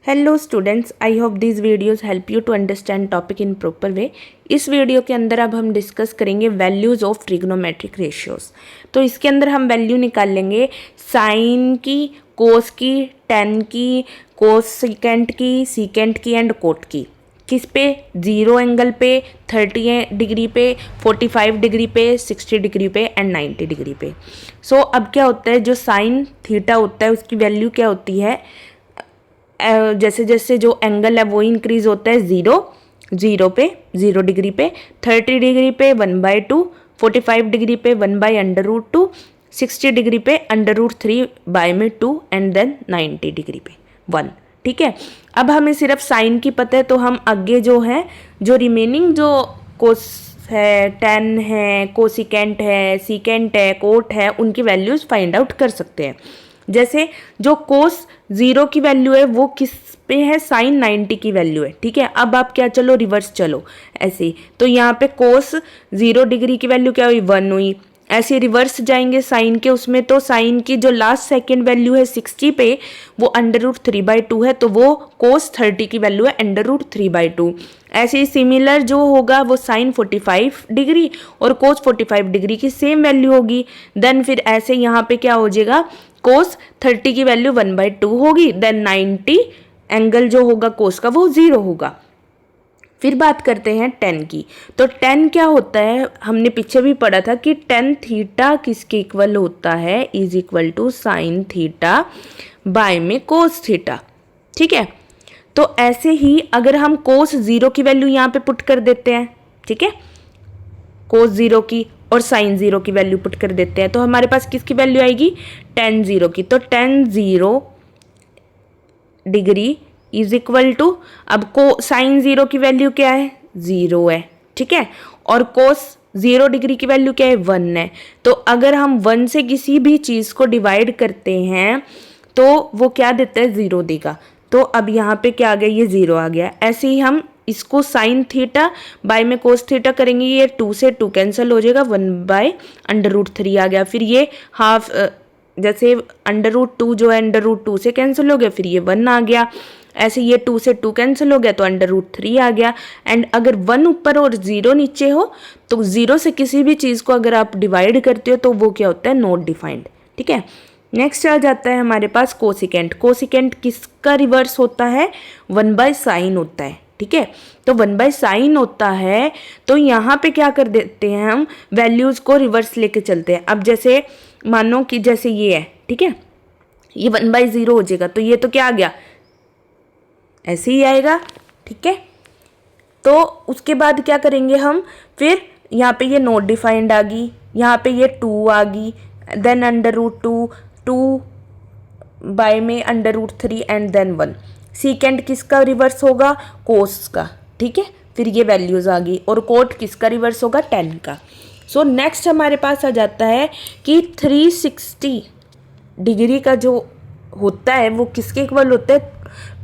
Hello students, I hope this videos help you to understand topic in proper way. इस video के अंदर अब हम डिस्कस करेंगे वैल्यूज़ ऑफ ट्रिग्नोमेट्रिक रेशियोज। तो इसके अंदर हम वैल्यू निकाल लेंगे साइन की, कोस की, टेन की, कोस सीकेंट की एंड कोट की। किस पे? 0 एंगल पे, 30 डिग्री पे, 45 डिग्री पे, 60 डिग्री पे एंड 90 डिग्री पे। सो अब क्या होता है, जो साइन थीटा होता है उसकी वैल्यू क्या होती है, जैसे जैसे जो एंगल है वो इंक्रीज होता है 0 पे, 0 डिग्री पे, 30 डिग्री पे 1/2, 45 डिग्री पे 1/√2, 60 डिग्री पे √3/2 एंड देन 90 डिग्री पे 1। ठीक है, अब हमें सिर्फ साइन की पता है तो हम आगे जो है, जो रिमेनिंग जो कोस है, टेन है, कोसिकेंट है, सीकेंट है, कोट है, उनकी वैल्यूज फाइंड आउट कर सकते हैं। जैसे जो कोस 0 की वैल्यू है वो किस पे है, साइन 90 की वैल्यू है। ठीक है, अब आप क्या, चलो रिवर्स चलो ऐसे, तो यहाँ पे कोस 0 डिग्री की वैल्यू क्या हुई, 1 हुई। ऐसे रिवर्स जाएंगे साइन के उसमें, तो साइन की जो लास्ट सेकेंड वैल्यू है 60 पे, वो √3/2 है, तो वो कोस 30 की वैल्यू है √3/2। ऐसे ही सिमिलर जो होगा वो साइन 45 डिग्री और कोस 45 डिग्री की सेम वैल्यू होगी। देन फिर ऐसे यहाँ पे क्या हो जाएगा, कोस 30 की वैल्यू 1/2 होगी, देन 90 एंगल जो होगा कोस का वो 0 होगा। फिर बात करते हैं टेन की। तो टेन क्या होता है, हमने पीछे भी पढ़ा था कि टेन थीटा किसके इक्वल होता है, is equal to sine theta by में कोस थीटा। ठीक है, तो ऐसे ही अगर हम कोस 0 की वैल्यू यहाँ पे पुट कर देते हैं, ठीक है, कोस 0 की और साइन 0 की वैल्यू पुट कर देते हैं, तो हमारे पास किसकी वैल्यू आएगी, टेन 0 की। तो tan 0 degree is equal to, अब को साइन 0 की वैल्यू क्या है, 0 है। ठीक है, और कोस 0 डिग्री की वैल्यू क्या है, 1 है। तो अगर हम 1 से किसी भी चीज़ को डिवाइड करते हैं तो वो क्या देता है, 0 देगा। तो अब यहाँ पे क्या आ गया, ये 0 आ गया। ऐसे ही हम इसको साइन थीटा बाय में कोस थीटा करेंगे, ये 2 से 2 कैंसिल हो जाएगा, 1/√3 आ गया। फिर ये हाफ, जैसे √2 जो है √2 से कैंसिल हो गया, फिर ये 1 आ गया। ऐसे ये 2 से 2 कैंसिल हो गया तो √3 आ गया। एंड अगर 1 ऊपर और 0 नीचे हो तो 0 से किसी भी चीज़ को अगर आप डिवाइड करते हो तो वो क्या होता है, नॉट डिफाइंड। ठीक है, नेक्स्ट आ जाता है हमारे पास कोसिकेंट। कोसिकेंट किसका रिवर्स होता है, 1/sin होता है। ठीक है, तो 1/sin होता है, तो यहाँ पे क्या कर देते हैं, हम वैल्यूज़ को रिवर्स लेके चलते हैं। अब जैसे मानो कि जैसे ये है, ठीक है, ये 1/0 हो जाएगा, तो ये तो क्या आ गया, ऐसे ही आएगा। ठीक है, तो उसके बाद क्या करेंगे हम, फिर यहाँ पे ये नॉट डिफाइंड आ गई, यहाँ पे ये 2 आ गई, देन √2, 2 बाय में √3 एंड देन 1। सीकेंट किसका रिवर्स होगा, कोस का। ठीक है, फिर ये वैल्यूज आ गई, और कोट किसका रिवर्स होगा, 10 का। सो नेक्स्ट हमारे पास आ जाता है कि 360 डिग्री का जो होता है वो किसके इक्वल होता है,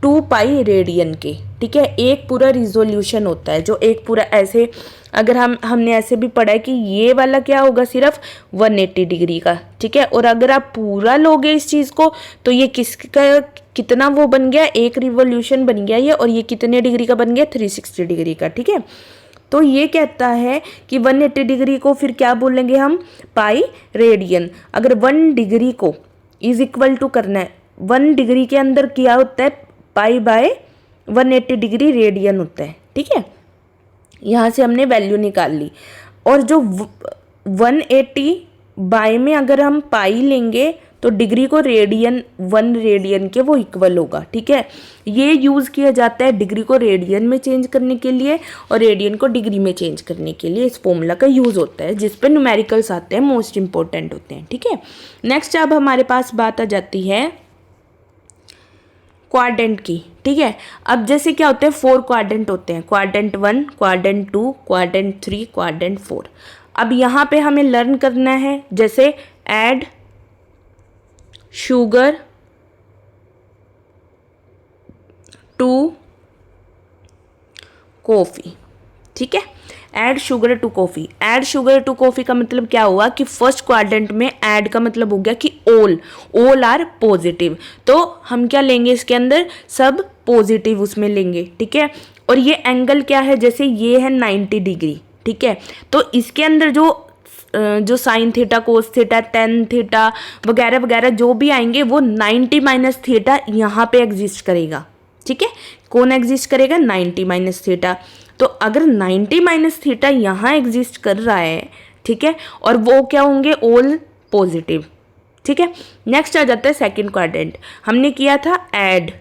2 पाई रेडियन के। ठीक है, एक पूरा रिजोल्यूशन होता है, जो एक पूरा ऐसे, अगर हमने ऐसे भी पढ़ा है कि ये वाला क्या होगा, सिर्फ 180 डिग्री का। ठीक है, और अगर आप पूरा लोगे इस चीज़ को तो ये किसका कितना वो बन गया, एक रिवोल्यूशन बन गया ये, और ये कितने डिग्री का बन गया, 360 डिग्री का। ठीक है, तो ये कहता है कि 180 डिग्री को फिर क्या बोलेंगे हम, पाई रेडियन। अगर 1 डिग्री को इज इक्वल टू करना है, 1 डिग्री के अंदर क्या होता है, पाई बाय 180 डिग्री रेडियन होता है। ठीक है, यहाँ से हमने वैल्यू निकाल ली, और जो 180 बाय में अगर हम पाई लेंगे तो डिग्री को रेडियन, 1 रेडियन के वो इक्वल होगा। ठीक है, ये यूज़ किया जाता है डिग्री को रेडियन में चेंज करने के लिए और रेडियन को डिग्री में चेंज करने के लिए, इस फॉर्मूला का यूज़ होता है, जिस पे न्यूमेरिकल्स आते हैं, मोस्ट इंपॉर्टेंट होते हैं। ठीक है, नेक्स्ट अब हमारे पास बात आ जाती है क्वाड्रेंट की। ठीक है, अब जैसे क्या होते हैं, 4 क्वाड्रेंट होते हैं, क्वाड्रेंट 1, क्वाड्रेंट 2, क्वाड्रेंट 3, क्वाड्रेंट 4। अब यहाँ पे हमें लर्न करना है, जैसे ऐड शुगर टू कॉफ़ी। ठीक है, add sugar to coffee. Add sugar to coffee का मतलब क्या हुआ कि फर्स्ट क्वाड्रेंट में ऐड का मतलब हो गया कि ऑल आर पॉजिटिव, तो हम क्या लेंगे इसके अंदर, सब पॉजिटिव उसमें लेंगे, ठीक है। और ये एंगल क्या है, जैसे ये है 90 डिग्री, ठीक है, तो इसके अंदर जो sine theta, cos theta, tan theta वगैरह वगैरह जो भी आएंगे वो 90 माइनस थीटा यहाँ पे एग्जिस्ट करेगा, ठीक है। कौन एग्जिस्ट करेगा, 90 माइनस थीटा। तो अगर 90 माइनस थीटा यहाँ एग्जिस्ट कर रहा है, ठीक है, और वो क्या होंगे, ऑल पॉजिटिव, ठीक है। नेक्स्ट आ जाता है सेकंड क्वाड्रेंट। हमने किया था ऐड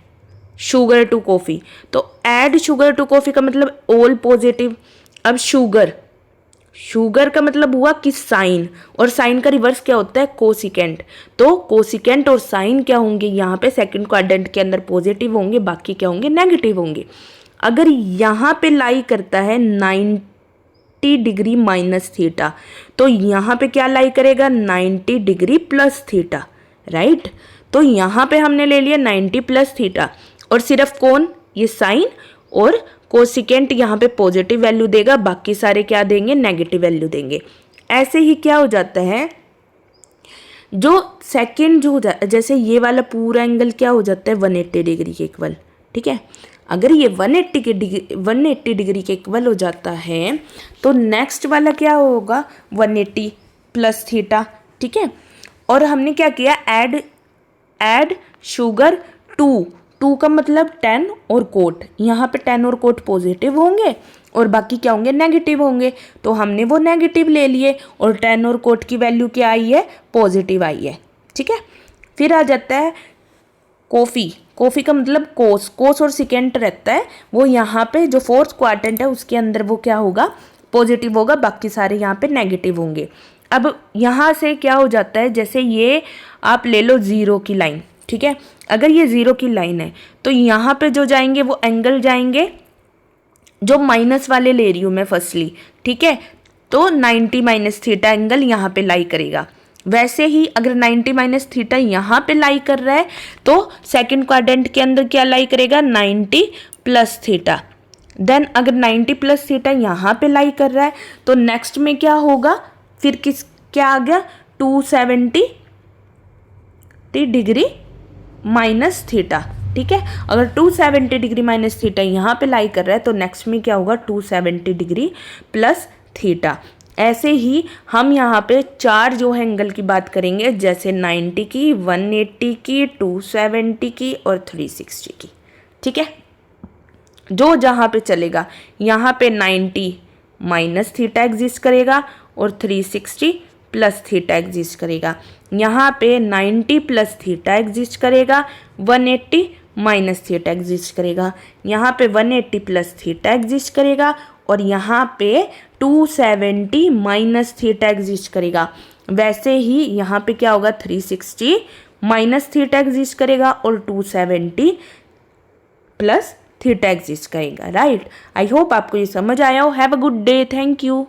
शुगर टू कॉफ़ी, तो ऐड शुगर टू कॉफ़ी का मतलब ऑल पॉजिटिव। अब शुगर का मतलब हुआ कि साइन, और साइन का रिवर्स क्या होता है, कोसिकेंट। तो कोसिकेंट और साइन क्या होंगे यहाँ पे सेकंड क्वाड्रेंट के अंदर, पॉजिटिव होंगे, बाकी क्या होंगे, नेगेटिव होंगे। अगर यहाँ पे लाई करता है 90 डिग्री माइनस थीटा, तो यहाँ पे क्या लाई करेगा, 90 डिग्री प्लस थीटा, राइट। तो यहाँ पे हमने ले लिया 90 प्लस थीटा, और सिर्फ कौन, ये साइन और कोसिकेंट यहाँ पे पॉजिटिव वैल्यू देगा, बाकी सारे क्या देंगे, नेगेटिव वैल्यू देंगे। ऐसे ही क्या हो जाता है, जो सेकंड जो जैसे ये वाला पूरा एंगल क्या हो जाता है 180 डिग्री के इक्वल, ठीक है। अगर ये 180 डिग्री के इक्वल हो जाता है तो नेक्स्ट वाला क्या होगा, 180 प्लस थीटा, ठीक है। और हमने क्या किया, ऐड शुगर टू का मतलब 10 और कोट, यहाँ पे 10 और कोट पॉजिटिव होंगे और बाकी क्या होंगे, नेगेटिव होंगे, तो हमने वो नेगेटिव ले लिए और 10 और कोट की वैल्यू क्या आई है, पॉजिटिव आई है, ठीक है। फिर आ जाता है कॉफ़ी का मतलब कोस और सिकेंट रहता है, वो यहाँ पे जो फोर्थ क्वाड्रेंट है उसके अंदर वो क्या होगा, पॉजिटिव होगा, बाकी सारे यहाँ पे नेगेटिव होंगे। अब यहाँ से क्या हो जाता है, जैसे ये आप ले लो 0 की लाइन, ठीक है। अगर ये 0 की लाइन है तो यहाँ पे जो जाएंगे वो एंगल जाएंगे जो माइनस वाले ले रही हूँ मैं फर्स्टली, ठीक है। तो 90 माइनस थीटा एंगल यहाँ पे लाई करेगा। वैसे ही अगर 90 माइनस थीटा यहाँ पे लाई कर रहा है तो सेकंड क्वाड्रेंट के अंदर क्या लाई करेगा, 90 प्लस थीटा। देन अगर 90 प्लस थीटा यहाँ पे लाई कर रहा है तो नेक्स्ट में क्या होगा, फिर क्या आ गया, 270 डिग्री माइनस थीटा, ठीक है। अगर 270 डिग्री माइनस थीटा यहाँ पे लाई कर रहा है तो नेक्स्ट में क्या होगा, 270 डिग्री प्लस थीटा। ऐसे ही हम यहाँ पे चार जो है एंगल की बात करेंगे, जैसे 90 की, 180 की, 270 की और 360 की, ठीक है। जो जहाँ पे चलेगा, यहाँ पे 90 माइनस थीटा एग्जिस्ट करेगा और 360 प्लस थीटा एग्जिस्ट करेगा। यहाँ पे 90 प्लस थीटा एग्जिस्ट करेगा, 180 माइनस थीटा एग्जिस्ट करेगा, यहाँ पे 180 प्लस थीटा एग्जिस्ट करेगा और यहाँ पे 270 माइनस थीटा एग्जिस्ट करेगा। वैसे ही यहाँ पे क्या होगा, 360 माइनस थीटा एग्जिस्ट करेगा और 270 प्लस थीटा एग्जिस्ट करेगा, राइट। आई होप आपको ये समझ आया हो। Have a good day, thank you.